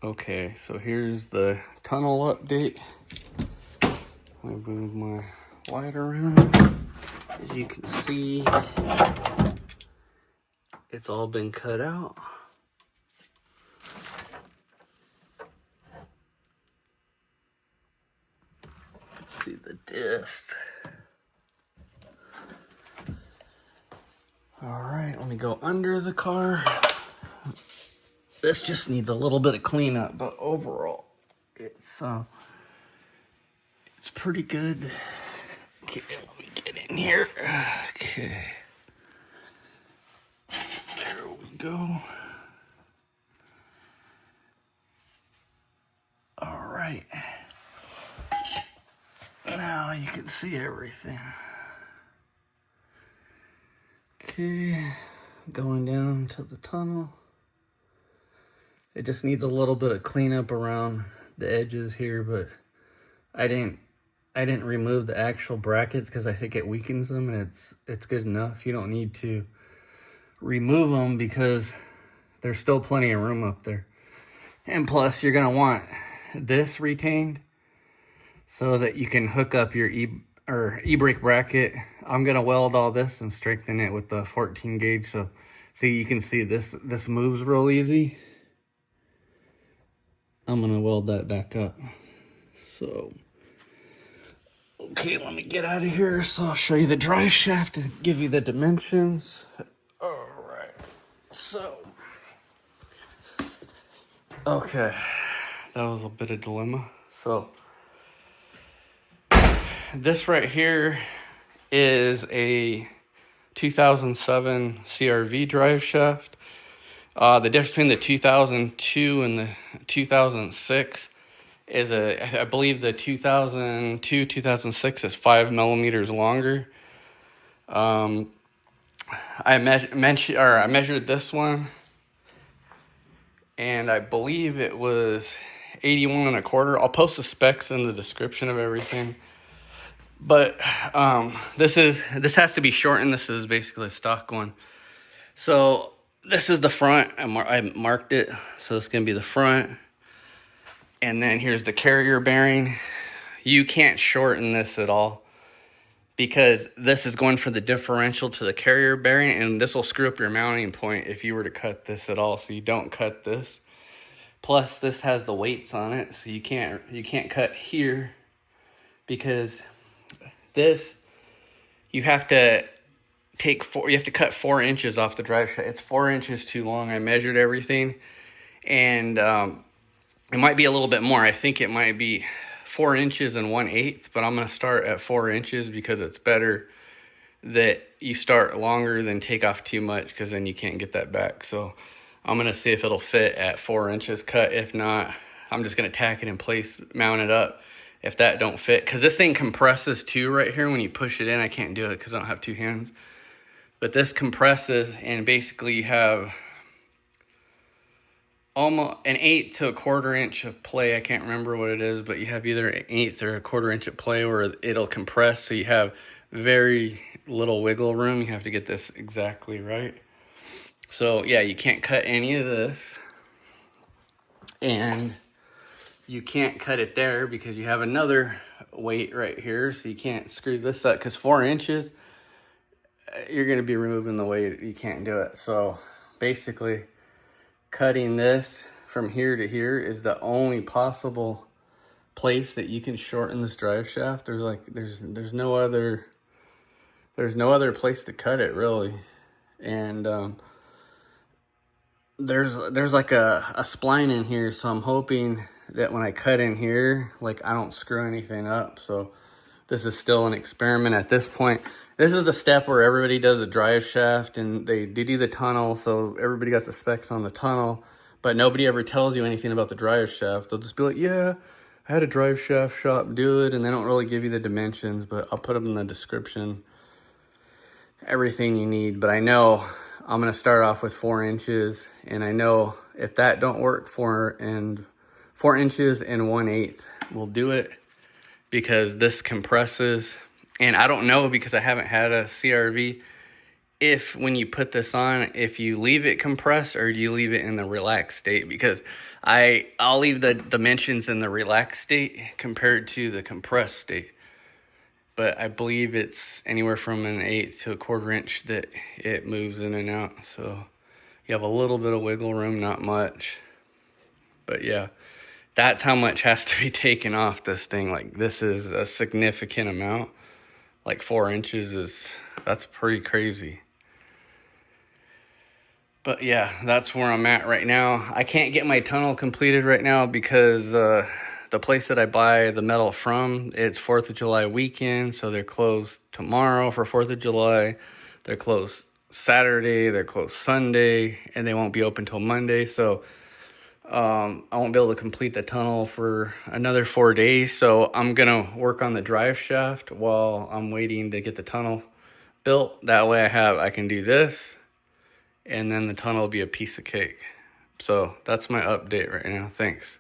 Okay, so here's the tunnel update. Let me move my light around. As you can see, it's all been cut out. Let's see the diff. All right, let me go under the car. This just needs a little bit of cleanup, but overall, it's pretty good. Okay, let me get in here. Okay, there we go. All right, now you can see everything. Okay, going down to the tunnel. It just needs a little bit of cleanup around the edges here, but I didn't remove the actual brackets because I think it weakens them, and it's good enough. You don't need to remove them because there's still plenty of room up there. And plus, you're gonna want this retained so that you can hook up your e-brake bracket. I'm gonna weld all this and strengthen it with the 14 gauge. So see, you can see this moves real easy. I'm gonna weld that back up. So, okay, let me get out of here. So I'll show you the drive shaft and give you the dimensions. All right, so, okay, that was a bit of dilemma. So this right here is a 2007 CRV drive shaft. The difference between the 2002 and the 2006 is I believe the 2002, 2006 is 5 millimeters longer. I measured this one, and I believe it was 81 1/4. I'll post the specs in the description of everything. But this has to be shortened. This is basically a stock one. So this is the front. I marked it, so it's gonna be the front. And then here's the carrier bearing. You can't shorten this at all because this is going from the differential to the carrier bearing, and this will screw up your mounting point if you were to cut this at all. So you don't cut this. Plus, this has the weights on it, so you can't cut here because this you have to cut 4 inches off the drive shaft. It's 4 inches too long. I measured everything, and it might be a little bit more. I think it might be 4 inches and 1/8, but I'm going to start at 4 inches because it's better that you start longer than take off too much, because then you can't get that back. So I'm going to see if it'll fit at 4 inches cut. If not, I'm just going to tack it in place, mount it up. If that don't fit, because this thing compresses too right here when you push it in. I can't do it because I don't have two hands. But this compresses, and basically you have almost an 1/8 to 1/4 inch of play. I can't remember what it is, but you have either an 1/8 or 1/4 inch of play where it'll compress, so you have very little wiggle room. You have to get this exactly right. So yeah, you can't cut any of this, and you can't cut it there because you have another weight right here, so you can't screw this up because 4 inches, you're going to be removing the weight. You can't do it. So basically, cutting this from here to here is the only possible place that you can shorten this drive shaft. There's no other place to cut it really. And there's like a spline in here, so I'm hoping that when I cut in here, like, I don't screw anything up. So this is still an experiment at this point. This is the step where everybody does a drive shaft, and they do the tunnel, so everybody got the specs on the tunnel, but nobody ever tells you anything about the drive shaft. They'll just be like, yeah, I had a drive shaft shop do it, and they don't really give you the dimensions, but I'll put them in the description, everything you need. But I know I'm going to start off with 4 inches, and I know if that don't work, 4 inches and 1/8 will do it, because this compresses. And I don't know, because I haven't had a CRV if when you put this on, if you leave it compressed or do you leave it in the relaxed state, because I'll leave the dimensions in the relaxed state compared to the compressed state. But I believe it's anywhere from an 1/8 to a 1/4 inch that it moves in and out. So you have a little bit of wiggle room, not much. But yeah, that's how much has to be taken off this thing. Like, this is a significant amount. Like 4 inches that's pretty crazy. But yeah, that's where I'm at right now. I can't get my tunnel completed right now because the place that I buy the metal from, it's 4th of July weekend, so they're closed tomorrow for 4th of July. They're closed Saturday, they're closed Sunday, and they won't be open till Monday. So I won't be able to complete the tunnel for another 4 days. So I'm gonna work on the drive shaft while I'm waiting to get the tunnel built. That way I can do this, and then the tunnel will be a piece of cake. So that's my update right now. Thanks.